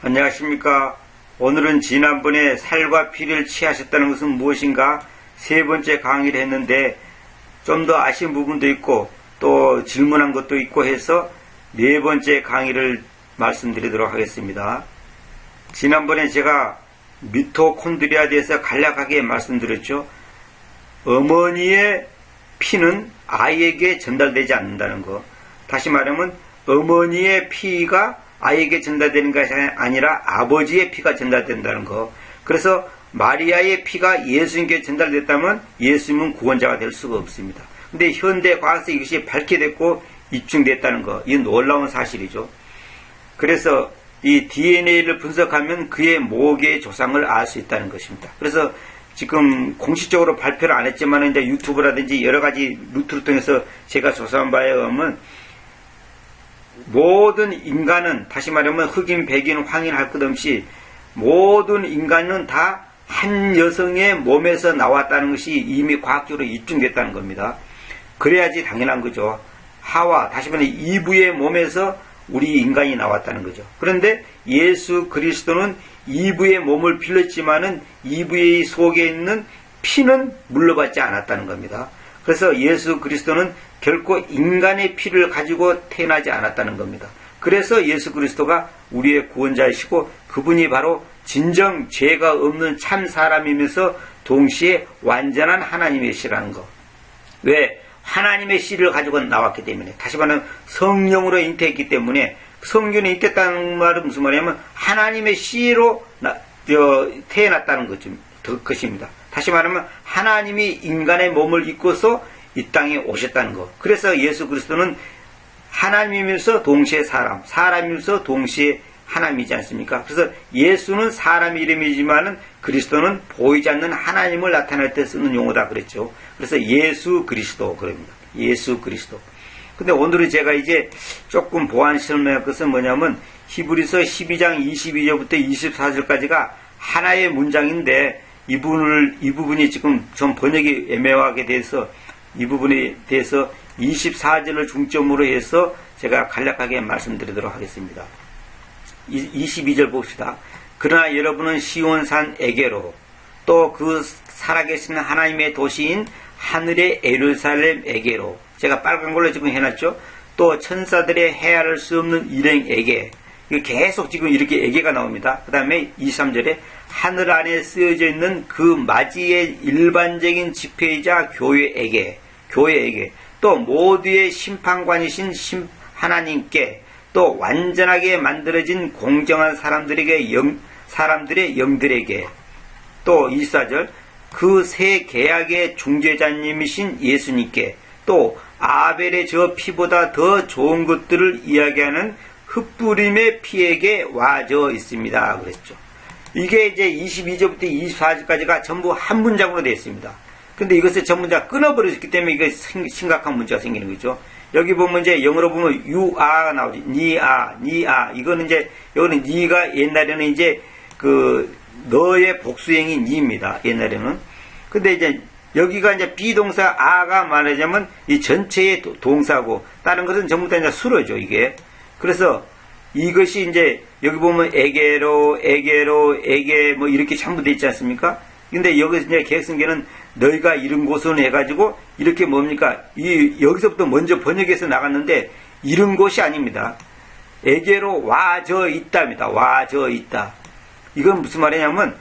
안녕하십니까. 오늘은 지난번에 살과 피를 취하셨다는 것은 무엇인가 세 번째 강의를 했는데 좀 더 아쉬운 부분도 있고 또 질문한 것도 있고 해서 네 번째 강의를 말씀드리도록 하겠습니다. 지난번에 제가 미토콘드리아에 대해서 간략하게 말씀드렸죠. 어머니의 피는 아이에게 전달되지 않는다는 것. 다시 말하면 어머니의 피가 아이에게 전달되는 것이 아니라 아버지의 피가 전달된다는 것. 그래서 마리아의 피가 예수님께 전달됐다면 예수님은 구원자가 될 수가 없습니다. 근데 현대 과학에서 이것이 밝혀졌고 입증됐다는 것. 이 놀라운 사실이죠. 그래서 이 DNA를 분석하면 그의 모계의 조상을 알 수 있다는 것입니다. 그래서 지금 공식적으로 발표를 안 했지만 이제 유튜브라든지 여러 가지 루트를 통해서 제가 조사한 바에 의하면 모든 인간은, 다시 말하면 흑인, 백인, 황인 할 것 없이 모든 인간은 다 한 여성의 몸에서 나왔다는 것이 이미 과학적으로 입증됐다는 겁니다. 그래야지 당연한 거죠. 하와, 다시 말하면 이브의 몸에서 우리 인간이 나왔다는 거죠. 그런데 예수 그리스도는 이브의 몸을 빌렸지만은 이브의 속에 있는 피는 물러받지 않았다는 겁니다. 그래서 예수 그리스도는 결코 인간의 피를 가지고 태어나지 않았다는 겁니다. 그래서 예수 그리스도가 우리의 구원자이시고 그분이 바로 진정 죄가 없는 참 사람이면서 동시에 완전한 하나님의 씨라는 것. 왜? 하나님의 씨를 가지고 나왔기 때문에, 다시 말하면 성령으로 잉태했기 때문에, 성령에 잉태했다는 말은 무슨 말이냐면 하나님의 씨로 태어났다는 것입니다. 다시 말하면 하나님이 인간의 몸을 입고서 이 땅에 오셨다는 것. 그래서 예수 그리스도는 하나님이면서 동시에 사람이면서 동시에 하나님이지 않습니까? 그래서 예수는 사람 이름이지만은 그리스도는 보이지 않는 하나님을 나타낼 때 쓰는 용어다 그랬죠. 그래서 예수 그리스도 그럽니다. 예수 그리스도. 근데 오늘은 제가 이제 조금 보완 설명할 것은 뭐냐면 히브리서 12장 22절부터 24절까지가 하나의 문장인데 이 부분이 지금 좀 번역이 애매하게 돼서 이 부분에 대해서 24절을 중점으로 해서 제가 간략하게 말씀드리도록 하겠습니다. 22절 봅시다. 그러나 여러분은 시온산에게로 또 그 살아계시는 하나님의 도시인 하늘의 예루살렘에게로, 제가 빨간 걸로 지금 해놨죠. 또 천사들의 헤아릴 수 없는 일행에게, 계속 지금 이렇게 에게가 나옵니다. 그 다음에 23절에 하늘 안에 쓰여져 있는 그 마지의 일반적인 지폐이자 교회에게 또 모두의 심판관이신 하나님께 또 완전하게 만들어진 공정한 사람들의 영들에게, 또 24절 그 새 계약의 중재자님이신 예수님께, 또 아벨의 저 피보다 더 좋은 것들을 이야기하는 흩뿌림의 피에게 와져 있습니다 그랬죠. 이게 이제 22절부터 24절까지가 전부 한 문장으로 되어 있습니다. 근데 이것을 전부 다 끊어버렸기 때문에 이게 심각한 문제가 생기는 거죠. 여기 보면 이제 영어로 보면 you are가 나오지. ni are. 이거는 이제, 여기는 ni가 옛날에는 이제 너의 복수형이 ni입니다. 옛날에는. 근데 이제 여기가 이제 비동사 a가 말하자면 이 전체의 동사고, 다른 것은 전부 다 이제 수로죠, 이게. 그래서 이것이 이제 여기 보면 에게로, 에게 뭐 이렇게 전부 되어 있지 않습니까? 근데 여기서 이제 개혁성계는 너희가 이른 곳은 해가지고 이렇게 뭡니까? 여기서부터 먼저 번역해서 나갔는데 이른 곳이 아닙니다. 에게로 와져 있답니다. 와져 있다. 이건 무슨 말이냐면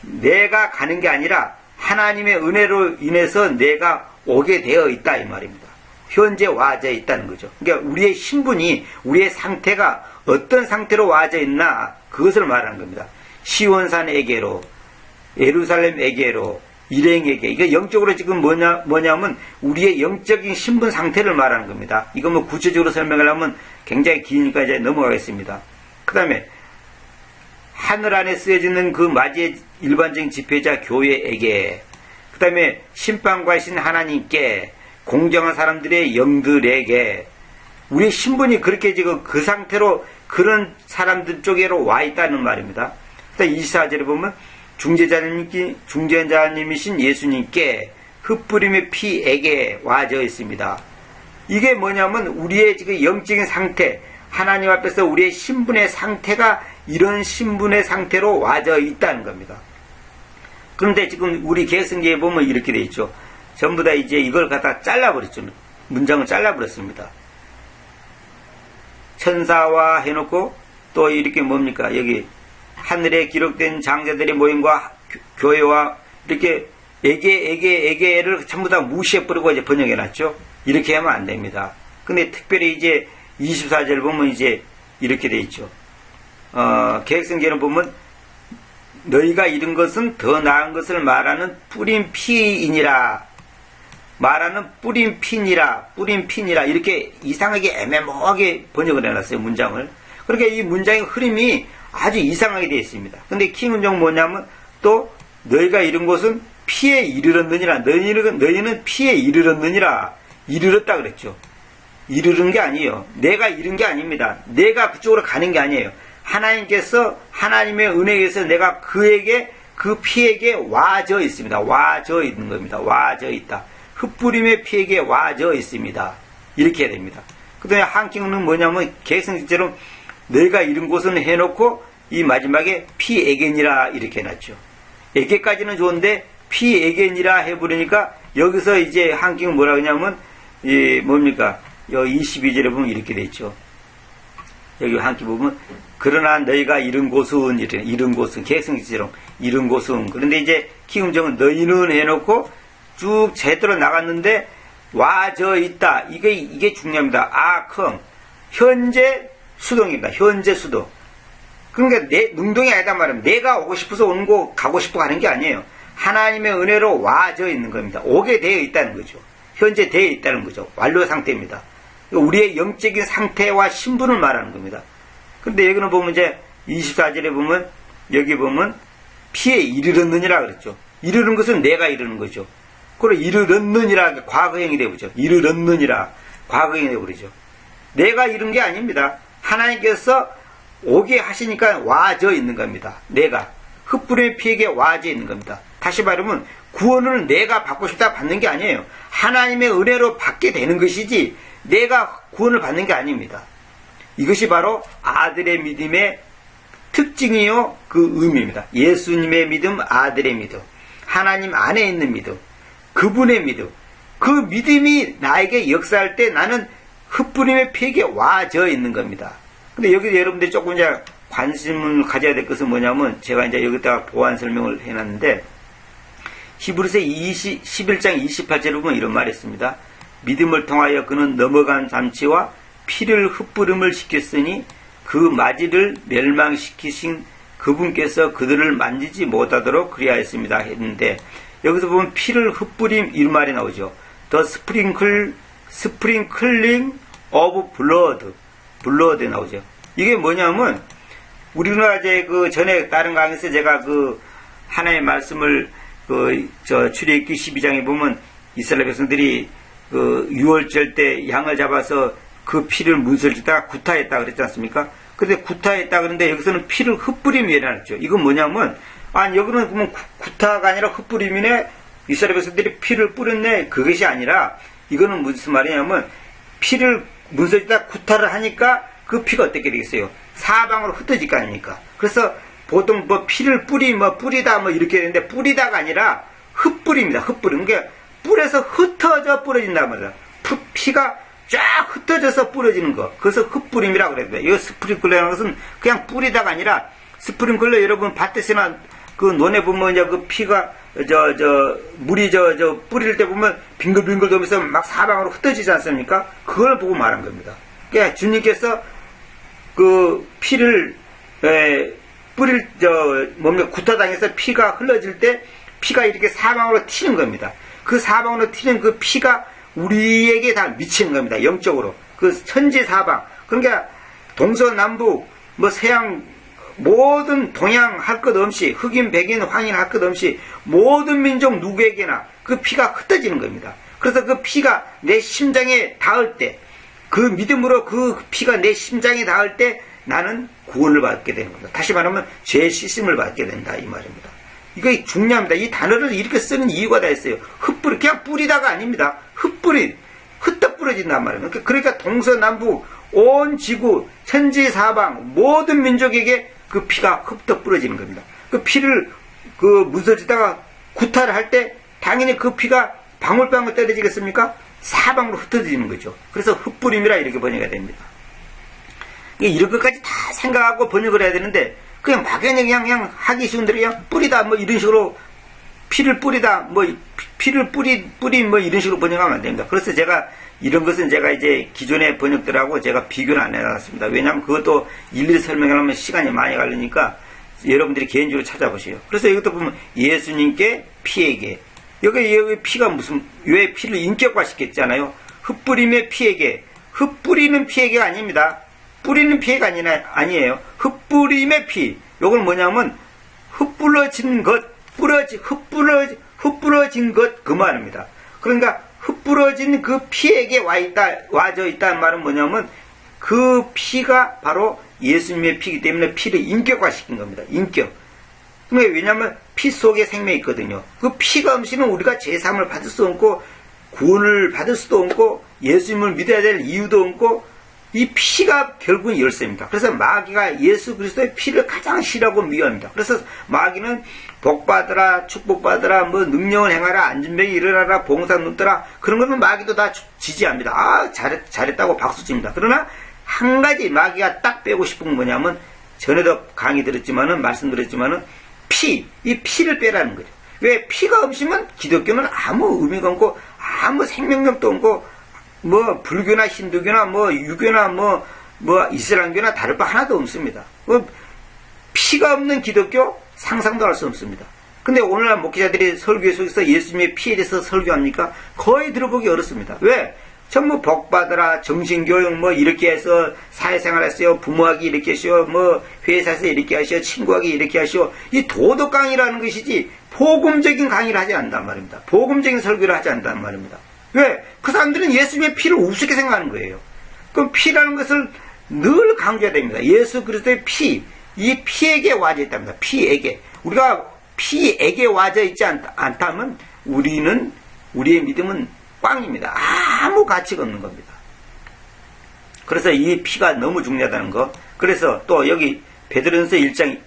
내가 가는 게 아니라 하나님의 은혜로 인해서 내가 오게 되어 있다 이 말입니다. 현재 와져 있다는 거죠. 그러니까 우리의 신분이, 우리의 상태가 어떤 상태로 와져 있나 그것을 말하는 겁니다. 시온산에게로, 예루살렘에게로, 일행에게. 이게 영적으로 지금 뭐냐면 우리의 영적인 신분 상태를 말하는 겁니다. 이거 뭐 구체적으로 설명하려면 굉장히 기니까 이제 넘어가겠습니다. 그 다음에 하늘 안에 쓰여지는 그 마지의 일반적인 지폐자 교회에게, 그 다음에 심판과이신 하나님께, 공정한 사람들의 영들에게, 우리의 신분이 그렇게 지금 그 상태로 그런 사람들 쪽으로 와 있다는 말입니다. 그 다음에 24절에 보면 중재자님이신 예수님께 흩뿌림의 피에게 와져 있습니다. 이게 뭐냐면 우리의 지금 영적인 상태, 하나님 앞에서 우리의 신분의 상태가 이런 신분의 상태로 와져 있다는 겁니다. 그런데 지금 우리 개성계에 보면 이렇게 돼 있죠. 전부 다 이제 이걸 갖다 잘라버렸죠. 문장을 잘라버렸습니다. 천사와 해놓고 또 이렇게 뭡니까? 여기 하늘에 기록된 장자들의 모임과 교회와 이렇게 에게를 전부 다 무시해버리고 이제 번역해놨죠. 이렇게 하면 안 됩니다. 근데 특별히 이제 24절 보면 이제 이렇게 돼 있죠. 계획성계는 보면 너희가 이룬 것은 더 나은 것을 말하는 뿌린 피이니라. 말하는 뿌린 피니라. 이렇게 이상하게 애매모호하게 번역을 해놨어요. 문장을. 그러니까 이 문장의 흐름이 아주 이상하게 되어 있습니다. 근데 킹은정 뭐냐면 또 너희가 이룬 것은 피에 이르렀느니라. 너희는 피에 이르렀느니라. 이르렀다 그랬죠. 이르른 게 아니에요. 내가 이룬 게 아닙니다. 내가 그쪽으로 가는 게 아니에요. 하나님께서 하나님의 은혜에 의해서 내가 그에게 그 피에게 와져 있습니다. 와져 있는 겁니다. 와져 있다. 흩뿌림의 피에게 와져 있습니다. 이렇게 해야 됩니다. 그 다음에 한킹은 뭐냐면 계승식처럼 너희가 이룬 곳은 해놓고 이 마지막에 피에겐이라 이렇게 해놨죠. 에게까지는 좋은데 피에겐이라 해버리니까 여기서 이제 한킹은 뭐라 그러냐면 뭡니까? 여기 22절에 보면 이렇게 돼 있죠. 여기 한킹 보면 그러나 너희가 이룬 곳은 이룬 곳은 계승식처럼 이룬 곳은 그런데 이제 키음정은 너희는 해놓고 쭉 제대로 나갔는데 와져 있다. 이게 중요합니다. 현재 수동입니다. 현재 수동. 그러니까 내 능동이 아니다 말이면 내가 오고 싶어서 오는 거 가고 싶어 가는 게 아니에요. 하나님의 은혜로 와져 있는 겁니다. 오게 되어 있다는 거죠. 현재 되어 있다는 거죠. 완료 상태입니다. 우리의 영적인 상태와 신분을 말하는 겁니다. 그런데 여기는 보면 이제 24절에 보면 여기 보면 피에 이르렀느니라 그랬죠. 이르는 것은 내가 이르는 거죠. 그리고 이르렀느니라 과거형이 되어버리죠. 이르렀느니라 과거형이 되어버리죠. 내가 이룬 게 아닙니다. 하나님께서 오게 하시니까 와져 있는 겁니다. 내가 흩뿌림의 피에게 와져 있는 겁니다. 다시 말하면 구원을 내가 받고 싶다 받는 게 아니에요. 하나님의 은혜로 받게 되는 것이지 내가 구원을 받는 게 아닙니다. 이것이 바로 아들의 믿음의 특징이요 그 의미입니다. 예수님의 믿음, 아들의 믿음, 하나님 안에 있는 믿음, 그분의 믿음, 그 믿음이 나에게 역사할 때 나는 흩뿌림의 피에게 와져 있는 겁니다. 근데 여기서 여러분들이 조금 이제 관심을 가져야 될 것은 뭐냐면 제가 이제 여기다가 보완 설명을 해놨는데 히브리서 11장 28절에 보면 이런 말이 있습니다. 믿음을 통하여 그는 넘어간 잠치와 피를 흩뿌림을 시켰으니 그 마지를 멸망시키신 그분께서 그들을 만지지 못하도록 그리하였습니다 했는데 여기서 보면 피를 흩뿌림 이 말이 나오죠. The sprinkling of blood 나오죠. 이게 뭐냐면 우리나라 그 전에 다른 강의에서 제가 그 하나의 말씀을 출애굽기 12장에 보면 이스라엘 백성들이 그 유월절 때 양을 잡아서 그 피를 문설주다가 구타했다 그랬지 않습니까? 근데 구타했다 그러는데 여기서는 피를 흩뿌림이라 했죠. 이건 뭐냐면 여기는 보면 구타가 아니라 흩뿌림이네. 이스라엘 백성들이 피를 뿌렸네. 그것이 아니라 이거는 무슨 말이냐면 피를 문설주다가 구타를 하니까 그 피가 어떻게 되겠어요? 사방으로 흩어질 거 아닙니까? 그래서 보통 피를 뿌리다 이렇게 되는데 뿌리다가 아니라 흩뿌립니다. 흩뿌림. 그러니까 뿔에서 흩어져 뿌려진단 말이야. 피가 쫙 흩어져서 뿌려지는 거. 그래서 흩뿌림이라고 그래요. 이 스프링클러라는 것은 그냥 뿌리다가 아니라 스프링클러 여러분 밭에서나 그 논에 보면 이제 그 피가 물이 뿌릴 때 보면 빙글빙글 돌면서 막 사방으로 흩어지지 않습니까? 그걸 보고 말한 겁니다. 그러니까 주님께서 그 피를 구타당해서 피가 흘러질 때 피가 이렇게 사방으로 튀는 겁니다. 그 사방으로 튀는 그 피가 우리에게 다 미치는 겁니다. 영적으로. 그 천지사방. 그러니까 동서남북, 서양, 모든 동양 할 것 없이, 흑인, 백인, 황인 할 것 없이, 모든 민족 누구에게나 그 피가 흩어지는 겁니다. 그래서 그 피가 내 심장에 닿을 때, 그 믿음으로 그 피가 내 심장에 닿을 때 나는 구원을 받게 되는 겁니다. 다시 말하면 죄 씻음을 받게 된다. 이 말입니다. 이거 중요합니다. 이 단어를 이렇게 쓰는 이유가 다 있어요. 그냥 뿌리다가 아닙니다. 흩뿌려 뿌려진단 말이에요. 그러니까 동서남북 온 지구, 천지 사방 모든 민족에게 그 피가 흡덕 뿌려지는 겁니다. 그 피를 무서지다가 구타를 할 때 당연히 그 피가 방울방울 떨어지겠습니까? 사방으로 흩어지는 거죠. 그래서 흩뿌림이라 이렇게 번역이 됩니다. 이런 것까지 다 생각하고 번역을 해야 되는데 그냥 막연히 그냥 하기 쉬운 대로 그냥 뿌리다 뭐 이런 식으로 피를 뿌리다 뭐 피를 뿌린 뭐 이런 식으로 번역하면 안 됩니다. 그래서 제가 이런 것은 제가 이제 기존의 번역들하고 제가 비교를 안 해놨습니다. 왜냐하면 그것도 일일이 설명하려면 시간이 많이 걸리니까 여러분들이 개인적으로 찾아보세요. 그래서 이것도 보면 예수님께 피에게 여기 피가 왜 피를 인격화시켰잖아요. 흩뿌림의 피에게 흩뿌리는 피에게가 아닙니다. 뿌리는 피해가 아니에요. 흩뿌림의 피. 요건 뭐냐면 흩뿌러진 것, 흩뿌러진 것 그 말입니다. 그러니까 흩뿌러진 그 피에게 와져 있다는 말은 뭐냐면 그 피가 바로 예수님의 피이기 때문에 피를 인격화시킨 겁니다. 인격. 왜냐하면 피 속에 생명이 있거든요. 그 피가 없이는 우리가 제사함을 받을 수 없고 구원을 받을 수도 없고 예수님을 믿어야 될 이유도 없고 이 피가 결국은 열쇠입니다. 그래서 마귀가 예수 그리스도의 피를 가장 싫어하고 미워합니다. 그래서 마귀는 복받으라, 축복받으라, 뭐 능력을 행하라, 안진병이 일어나라, 봉사 눈떠라 그런 것은 마귀도 다 지지합니다. 아 잘했다고 박수칩니다. 그러나 한 가지 마귀가 딱 빼고 싶은 건 뭐냐면 전에도 강의 들었지만은 말씀드렸지만은 이 피를 빼라는 거죠. 왜 피가 없으면 기독교는 아무 의미가 없고 아무 생명력도 없고 뭐 불교나 힌두교나 뭐 유교나 뭐 이슬람교나 다를 바 하나도 없습니다. 피가 없는 기독교 상상도 할 수 없습니다. 근데 오늘날 목회자들이 설교 속에서 예수님의 피에 대해서 설교합니까? 거의 들어보기 어렵습니다. 왜? 전부 복받으라, 정신교육 뭐 이렇게 해서 사회생활 하세요, 부모하기 이렇게 하시오, 뭐 회사에서 이렇게 하시오, 친구하기 이렇게 하시오. 이 도덕 강의라는 것이지 복음적인 강의를 하지 않는단 말입니다. 복음적인 설교를 하지 않는단 말입니다. 왜? 그 사람들은 예수님의 피를 우습게 생각하는 거예요. 그럼 피라는 것을 늘 강조해야 됩니다. 예수 그리스도의 피, 이 피에게 와져 있답니다. 피에게. 우리가 피에게 와져 있지 않다면 우리의 믿음은 꽝입니다. 아무 가치가 없는 겁니다. 그래서 이 피가 너무 중요하다는 거. 그래서 또 여기 베드로전서 1장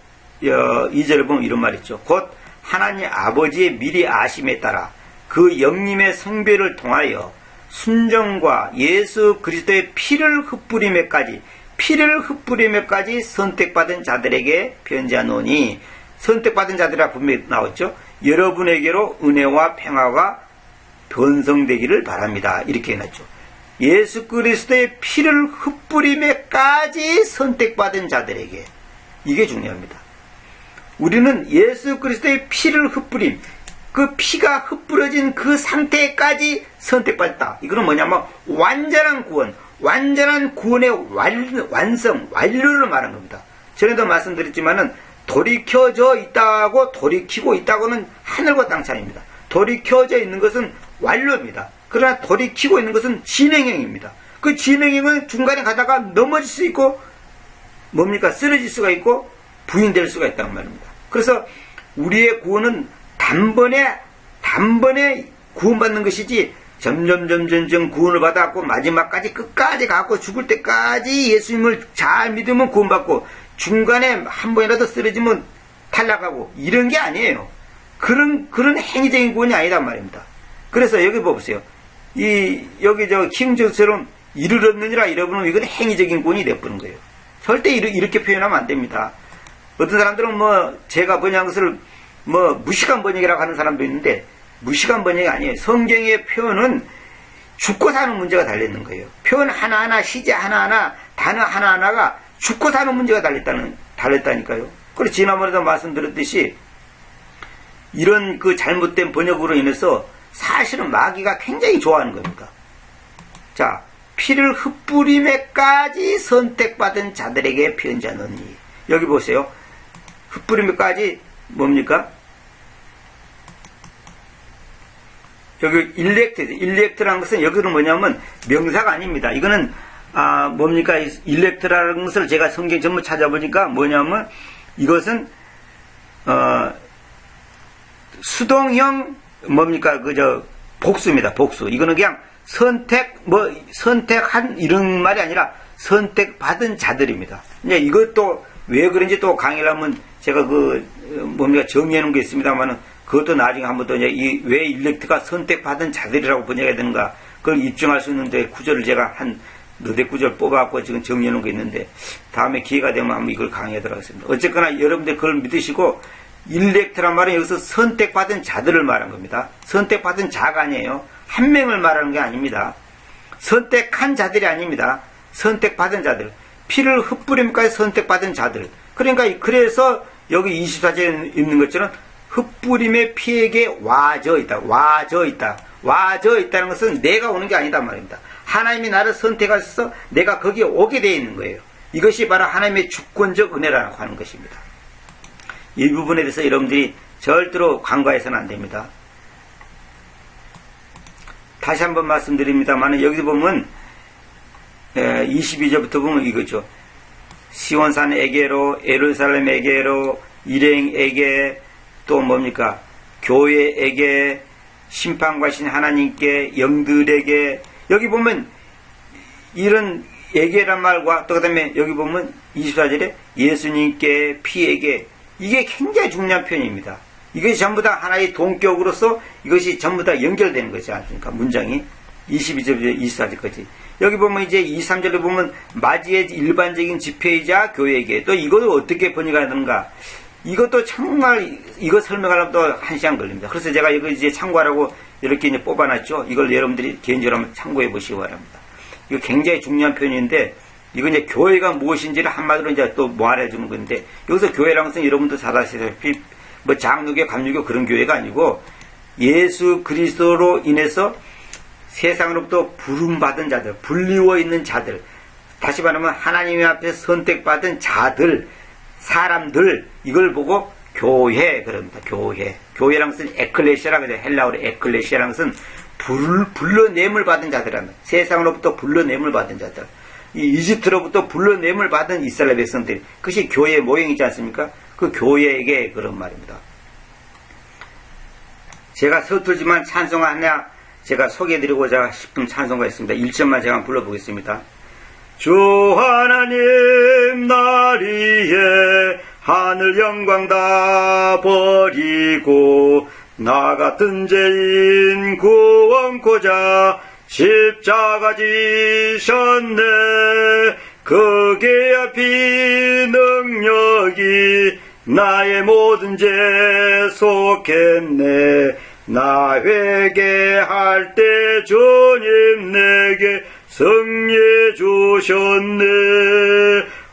2절에 보면 이런 말이 있죠. 곧 하나님 아버지의 미리 아심에 따라 그 영님의 성별을 통하여 순정과 예수 그리스도의 피를 흩뿌리며까지 선택받은 자들에게 편지하노니 선택받은 자들이라 분명히 나왔죠. 여러분에게로 은혜와 평화가 변성되기를 바랍니다. 이렇게 해놨죠. 예수 그리스도의 피를 흩뿌리며까지 선택받은 자들에게 이게 중요합니다. 우리는 예수 그리스도의 피를 흩뿌림 그 피가 흩뿌려진 그 상태까지 선택받았다. 이거는 뭐냐면 완전한 구원, 완전한 구원의 완료를 말한 겁니다. 전에도 말씀드렸지만은 돌이켜져 있다고 돌이키고 있다고는 하늘과 땅 차이입니다. 돌이켜져 있는 것은 완료입니다. 그러나 돌이키고 있는 것은 진행형입니다. 그 진행형은 중간에 가다가 넘어질 수 있고 뭡니까? 쓰러질 수가 있고 부인될 수가 있다는 말입니다. 그래서 우리의 구원은 단번에 구원받는 것이지 점점 구원을 받아갖고 마지막까지 끝까지 가고 죽을 때까지 예수님을 잘 믿으면 구원받고 중간에 한 번이라도 쓰러지면 탈락하고 이런 게 아니에요. 그런 행위적인 구원이 아니란 말입니다. 그래서 여기 보세요. 여기 킹조처럼 이를 얻느니라 이러면 이건 행위적인 구원이 돼버린 거예요. 절대 이렇게 표현하면 안 됩니다. 어떤 사람들은 제가 번역한 것을 무식한 번역이라고 하는 사람도 있는데 무식한 번역이 아니에요. 성경의 표현은 죽고 사는 문제가 달려있는 거예요. 표현 하나하나, 시제 하나하나, 단어 하나하나가 죽고 사는 문제가 달렸다니까요. 그리고 지난번에도 말씀드렸듯이 이런 그 잘못된 번역으로 인해서 사실은 마귀가 굉장히 좋아하는 겁니다. 자, 피를 흩뿌림에까지 선택받은 자들에게 편지하노니 여기 보세요. 흩뿌림에까지 뭡니까? 여기 일렉트라는 것은 여기는 뭐냐면 명사가 아닙니다. 이거는 뭡니까? 일렉트라는 것을 제가 성경 전부 찾아보니까 뭐냐면 이것은 수동형 뭡니까? 복수입니다. 복수. 이거는 그냥 선택한 이런 말이 아니라 선택받은 자들입니다. 이제 이것도 왜 그런지 또 강의를 하면 제가 정리해 놓은 게 있습니다만은 그것도 나중에 한번 더 이제 왜 일렉트가 선택받은 자들이라고 번역해야 되는가 그걸 입증할 수 있는데 구절을 제가 한 너댓 구절 뽑아갖고 지금 정리해 놓은 게 있는데 다음에 기회가 되면 한번 이걸 강의하도록 하겠습니다. 어쨌거나 여러분들 그걸 믿으시고 일렉트란 말은 여기서 선택받은 자들을 말한 겁니다. 선택받은 자가 아니에요. 한 명을 말하는 게 아닙니다. 선택한 자들이 아닙니다. 선택받은 자들. 피를 흩뿌림까지 선택받은 자들. 그러니까 그래서 여기 24절에 있는 것처럼 흩뿌림의 피에게 와져 있다. 와져 있다. 와져 있다는 것은 내가 오는 게 아니다 말입니다. 하나님이 나를 선택하셔서 내가 거기에 오게 되어 있는 거예요. 이것이 바로 하나님의 주권적 은혜라고 하는 것입니다. 이 부분에 대해서 여러분들이 절대로 간과해서는 안 됩니다. 다시 한번 말씀드립니다만 여기 보면 22절부터 보면 이거죠. 시온산에게로, 예루살렘에게로, 일행에게, 또 뭡니까? 교회에게, 심판과신 하나님께, 영들에게, 여기 보면 이런 에게란 말과 또 그 다음에 여기 보면 24절에 예수님께, 피에게, 이게 굉장히 중요한 표현입니다. 이것이 전부 다 하나의 동격으로서 이것이 전부 다 연결되는 거지 않습니까? 문장이 22절부터 24절까지. 여기 보면 이제 23절에 보면 맞이의 일반적인 집회이자 교회에게 또 이것을 어떻게 번역하는가? 이것도 정말 이거 설명하려면 또 1시간 걸립니다. 그래서 제가 이거 이제 참고하라고 이렇게 이제 뽑아놨죠. 이걸 여러분들이 개인적으로 한번 참고해 보시기 바랍니다. 이거 굉장히 중요한 표현인데 이건 이제 교회가 무엇인지를 한마디로 이제 또 말해주는 건데 여기서 교회라는 것은 여러분도 잘 아시다시피 뭐 장로교, 감리교 그런 교회가 아니고 예수 그리스도로 인해서 세상으로부터 부름받은 자들, 불리워 있는 자들, 다시 말하면 하나님 앞에 선택받은 자들, 사람들, 이걸 보고 교회 그럽니다. 교회. 교회라는 것은 에클레시아라고 해요. 헬라어로 에클레시아라는 것은 불러냄을 받은 자들입니다. 세상으로부터 불러냄을 받은 자들. 이 이집트로부터 불러냄을 받은 이스라엘 백성들. 그것이 교회의 모형이지 않습니까? 그 교회에게 그런 말입니다. 제가 서툴지만 찬송 하나 제가 소개해드리고자 싶은 찬송가 있습니다. 1절만 제가 불러보겠습니다. 주 하나님 날 위해 하늘 영광 다 버리고 나 같은 죄인 구원코자 십자가 지셨네. 그게 앞이 능력이 나의 모든 죄 속했네. 나 회개할 때 주님 내게 승리 주셨네.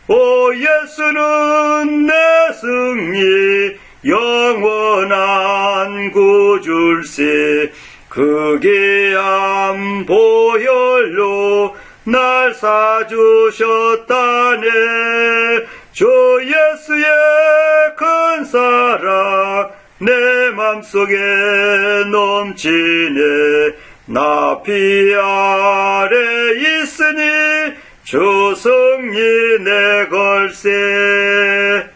오 예수는 내 승리 영원한 구줄세. 그 귀한 보혈로 날 사주셨다네. 주 예수의 큰 사랑 내 맘속에 넘치네. 나 피 아래 있으니 주 승리 내 걸세.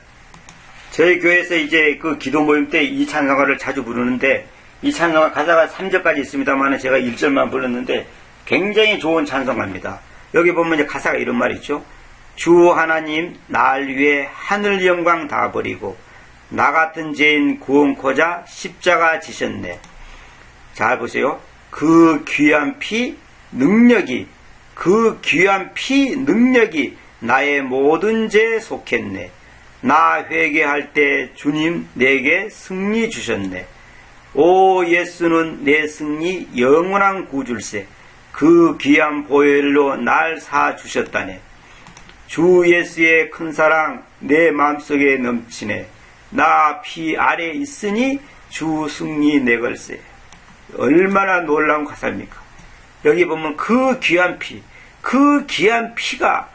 저희 교회에서 이제 그 기도 모임 때 이 찬송가를 자주 부르는데 이 찬송가 가사가 3절까지 있습니다만 제가 1절만 불렀는데 굉장히 좋은 찬송가입니다. 여기 보면 이제 가사가 이런 말이 있죠. 주 하나님 날 위해 하늘 영광 다 버리고 나 같은 죄인 구원코자 십자가 지셨네. 잘 보세요. 그 귀한 피 능력이 나의 모든 죄에 속했네. 나 회개할 때 주님 내게 승리 주셨네. 오 예수는 내 승리 영원한 구줄세. 그 귀한 보혈로 날 사주셨다네. 주 예수의 큰 사랑 내 마음속에 넘치네. 나 피 아래 있으니 주 승리 내 걸세. 얼마나 놀라운 가사입니까? 여기 보면 그 귀한 피가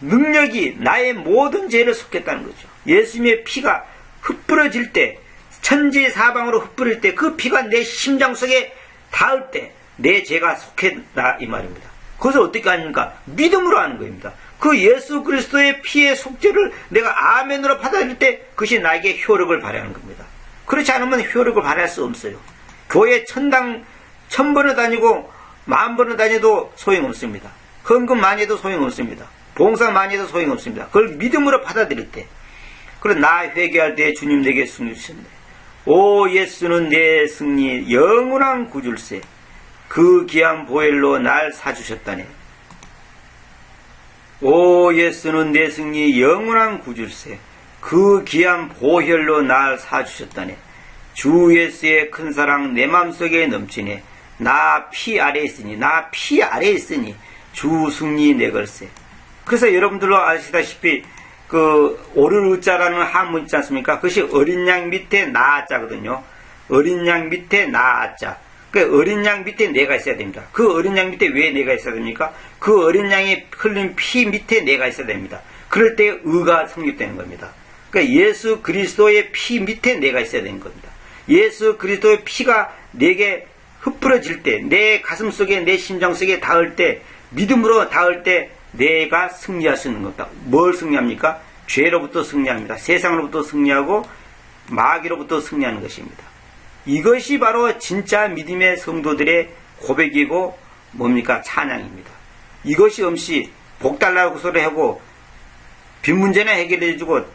능력이 나의 모든 죄를 속했다는 거죠. 예수님의 피가 흩뿌려질 때, 천지사방으로 흩뿌릴 때, 그 피가 내 심장 속에 닿을 때 내 죄가 속했다 이 말입니다. 그것을 어떻게 하니까 믿음으로 하는 겁니다. 그 예수 그리스도의 피의 속죄를 내가 아멘으로 받아들일 때 그것이 나에게 효력을 발휘하는 겁니다. 그렇지 않으면 효력을 발휘할 수 없어요. 교회 천당 1000번을 다니고 10,000번을 다녀도 소용없습니다. 헌금 많이 해도 소용없습니다. 봉사 많이 해도 소용없습니다. 그걸 믿음으로 받아들일 때, 그리고 나 회개할 때 주님 내게 승리 주셨네. 오 예수는 내 승리 영원한 구줄세. 그 귀한 보혈로 날 사주셨다네. 오 예수는 내 승리 영원한 구줄세. 그 귀한 보혈로 날 사주셨다네. 주 예수의 큰 사랑 내 마음속에 넘치네. 나 피 아래에 있으니, 나 피 아래에 있으니 주 승리 내 걸세. 그래서 여러분들도 아시다시피 그 오를 의자라는 한문 있지 않습니까? 그것이 어린 양 밑에 나자거든요. 어린 양 밑에 나자. 그 어린 양 밑에 내가 있어야 됩니다. 그 어린 양 밑에 왜 내가 있어야 됩니까? 그 어린 양이 흘린 피 밑에 내가 있어야 됩니다. 그럴 때 의가 성립되는 겁니다. 그러니까 예수 그리스도의 피 밑에 내가 있어야 되는 겁니다. 예수 그리스도의 피가 내게 흩뿌려질 때, 내 가슴 속에, 내 심장 속에 닿을 때, 믿음으로 닿을 때 내가 승리할 수 있는 겁니다. 뭘 승리합니까? 죄로부터 승리합니다. 세상으로부터 승리하고 마귀로부터 승리하는 것입니다. 이것이 바로 진짜 믿음의 성도들의 고백이고 뭡니까? 찬양입니다. 이것이 없이 복 달라고 소리하고 빚 문제나 해결해주고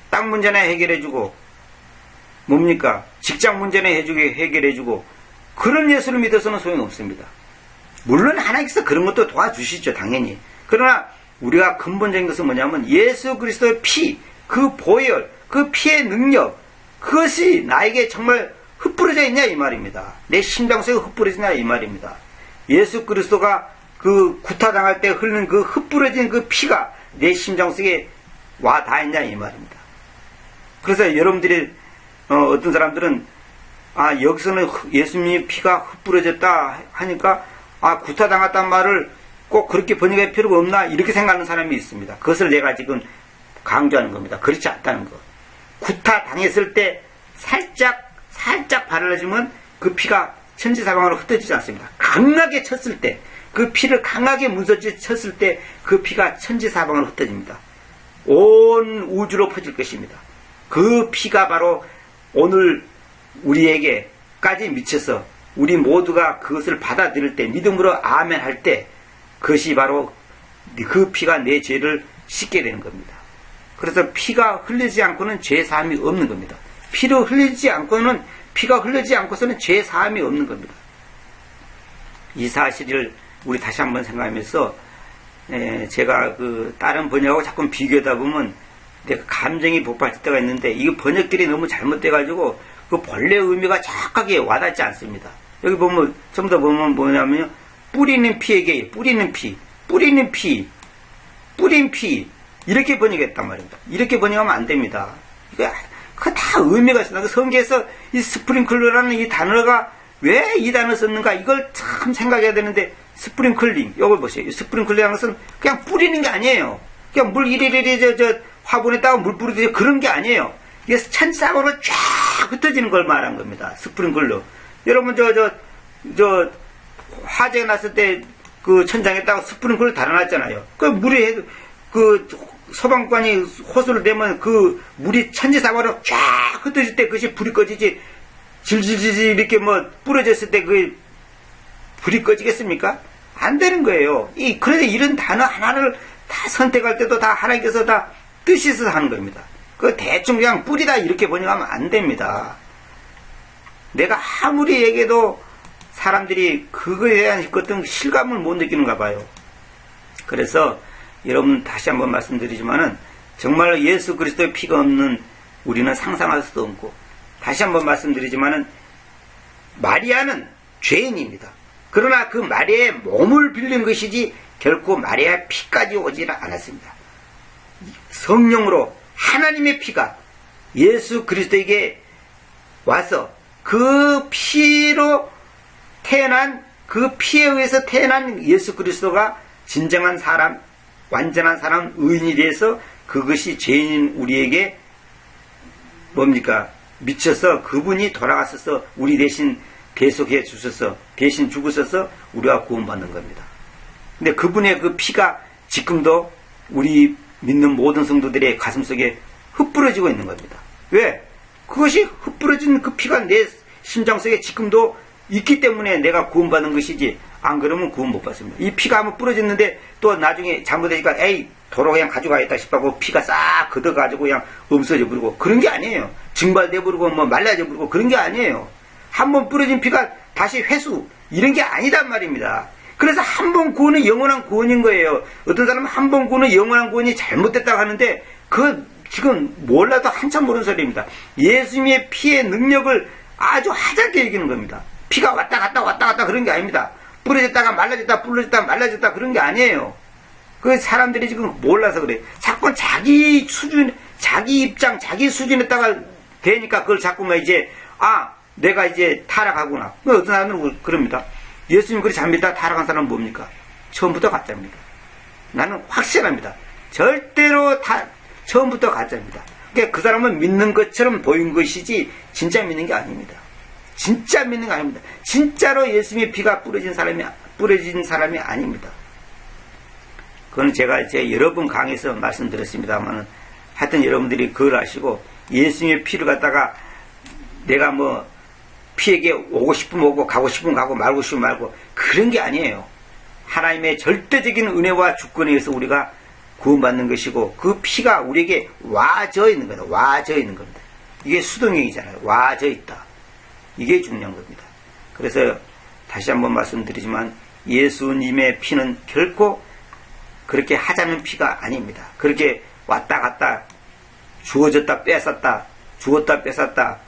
땅 문제나 해결해주고 뭡니까? 직장 문제나 해결해주고 그런 예수를 믿어서는 소용없습니다. 물론 하나님께서 그런 것도 도와주시죠. 당연히. 그러나 우리가 근본적인 것은 뭐냐면 예수 그리스도의 피, 그 보혈, 그 피의 능력, 그것이 나에게 정말 흩뿌려져 있냐 이 말입니다. 내 심장 속에 흩뿌려지냐 이 말입니다. 예수 그리스도가 그 구타당할 때 흐르는 그 흩뿌려진 그 피가 내 심장 속에 와 닿았냐 이 말입니다. 그래서 여러분들이 어떤 사람들은 여기서는 예수님의 피가 흩뿌려졌다 하니까 구타당했다는 말을 꼭 그렇게 번역할 필요가 없나 이렇게 생각하는 사람이 있습니다. 그것을 내가 지금 강조하는 겁니다. 그렇지 않다는 것. 구타당했을 때 살짝 발라주면 그 피가 천지사방으로 흩어지지 않습니다. 강하게 쳤을 때, 그 피를 강하게 문서지 쳤을 때 그 피가 천지사방으로 흩어집니다. 온 우주로 퍼질 것입니다. 그 피가 바로 오늘 우리에게까지 미쳐서 우리 모두가 그것을 받아들일 때, 믿음으로 아멘 할 때 그것이 바로 그 피가 내 죄를 씻게 되는 겁니다. 그래서 피가 흘리지 않고는 죄 사함이 없는 겁니다. 피가 흘리지 않고서는 죄 사함이 없는 겁니다. 이 사실을 우리 다시 한번 생각하면서 제가 그 다른 번역하고 자꾸 비교하다 보면 내가 감정이 복받칠 때가 있는데 이거 번역들이 너무 잘못돼가지고 그 본래 의미가 정확하게 와닿지 않습니다. 여기 보면 전부 다 보면 뭐냐면요, 뿌리는 피에게 뿌린 피 이렇게 번역했단 말입니다. 이렇게 번역하면 안 됩니다. 그 다 의미가 있습니다. 그 성경에서 이 스프링클러라는 이 단어가 왜 이 단어 썼는가 이걸 참 생각해야 되는데, 스프링클링 이걸 보세요. 스프링클링이라는 것은 그냥 뿌리는 게 아니에요. 그냥 물 이리리리 화분에다가 물 뿌리듯이 그런 게 아니에요. 이게 천사방으로 쫙 흩어지는 걸 말한 겁니다. 스프링클러. 여러분 화재가 났을 때 그 천장에다가 스프링클러 달아놨잖아요. 그 물이 그 소방관이 호수를 대면 그 물이 천지사방으로 쫙 흩어질 때 그것이 불이 꺼지지, 질질질 이렇게 뿌려졌을 때 그 불이 꺼지겠습니까? 안 되는 거예요. 그래서 이런 단어 하나를 다 선택할 때도 다 하나님께서 다 뜻이 있어서 하는 겁니다. 그 대충 그냥 뿌리다 이렇게 번역하면 안 됩니다. 내가 아무리 얘기해도 사람들이 그거에 대한 어떤 실감을 못 느끼는가 봐요. 그래서 여러분 다시 한번 말씀드리지만은 정말 예수 그리스도의 피가 없는 우리는 상상할 수도 없고, 다시 한번 말씀드리지만은 마리아는 죄인입니다. 그러나 그 마리아의 몸을 빌린 것이지 결코 마리아의 피까지 오지는 않았습니다. 성령으로 하나님의 피가 예수 그리스도에게 와서 그 피로 태어난, 그 피에 의해서 태어난 예수 그리스도가 진정한 사람, 완전한 사람, 의인이 돼서 그것이 죄인인 우리에게 뭡니까? 미쳐서 그분이 돌아가셔서 우리 대신 대속해 주셔서 대신 죽으셔서 우리가 구원받는 겁니다. 근데 그분의 그 피가 지금도 우리 믿는 모든 성도들의 가슴속에 흩뿌려지고 있는 겁니다. 왜? 그것이 흩뿌려진 그 피가 내 심장 속에 지금도 있기 때문에 내가 구원받는 것이지, 안 그러면 구원 못 받습니다. 이 피가 한번 뿌려졌는데 또 나중에 잘못되니까 도로 그냥 가져가겠다 싶어고 피가 싹 걷어가지고 그냥 없어져 버리고 그런 게 아니에요. 증발돼 버리고 뭐 말라져 버리고 그런 게 아니에요. 한 번 뿌려진 피가 다시 회수 이런 게 아니단 말입니다. 그래서 한 번 구원은 영원한 구원인 거예요. 어떤 사람은 한 번 구원은 영원한 구원이 잘못됐다고 하는데 그 지금 몰라도 한참 모르는 소리입니다. 예수님의 피의 능력을 아주 하찮게 여기는 겁니다. 피가 왔다 갔다 왔다 갔다 그런 게 아닙니다. 뿌려졌다가 말라졌다 뿌려졌다가 말라졌다 그런 게 아니에요. 그 사람들이 지금 몰라서 그래. 자꾸 자기 수준, 자기 입장, 자기 수준에다가 되니까 그걸 자꾸만 이제 내가 이제 타락하구나. 어떤 사람들은 그럽니다. 예수님 그리 잘 믿다 타락한 사람은 뭡니까? 처음부터 가짜입니다. 나는 확실합니다. 절대로 처음부터 가짜입니다. 그러니까 그 사람은 믿는 것처럼 보인 것이지 진짜 믿는 게 아닙니다. 진짜 믿는 게 아닙니다. 진짜로 예수님의 피가 뿌려진 사람이 아닙니다. 그건 제가 이제 여러 번 강의에서 말씀드렸습니다만 하여튼 여러분들이 그걸 아시고 예수님의 피를 갖다가 내가 뭐 피에게 오고 싶으면 오고 가고 싶으면 가고 말고 싶으면 말고 그런 게 아니에요. 하나님의 절대적인 은혜와 주권에 의해서 우리가 구원받는 것이고 그 피가 우리에게 와져 있는 거다. 와져 있는 겁니다. 이게 수동형이잖아요. 와져 있다. 이게 중요한 겁니다. 그래서 다시 한번 말씀드리지만 예수님의 피는 결코 그렇게 하자는 피가 아닙니다. 그렇게 왔다 갔다 주어졌다 뺏었다 주었다 뺏었다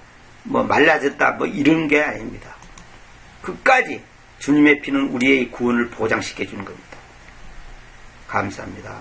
뭐 말라졌다 뭐 이런 게 아닙니다. 끝까지 주님의 피는 우리의 구원을 보장시켜 주는 겁니다. 감사합니다.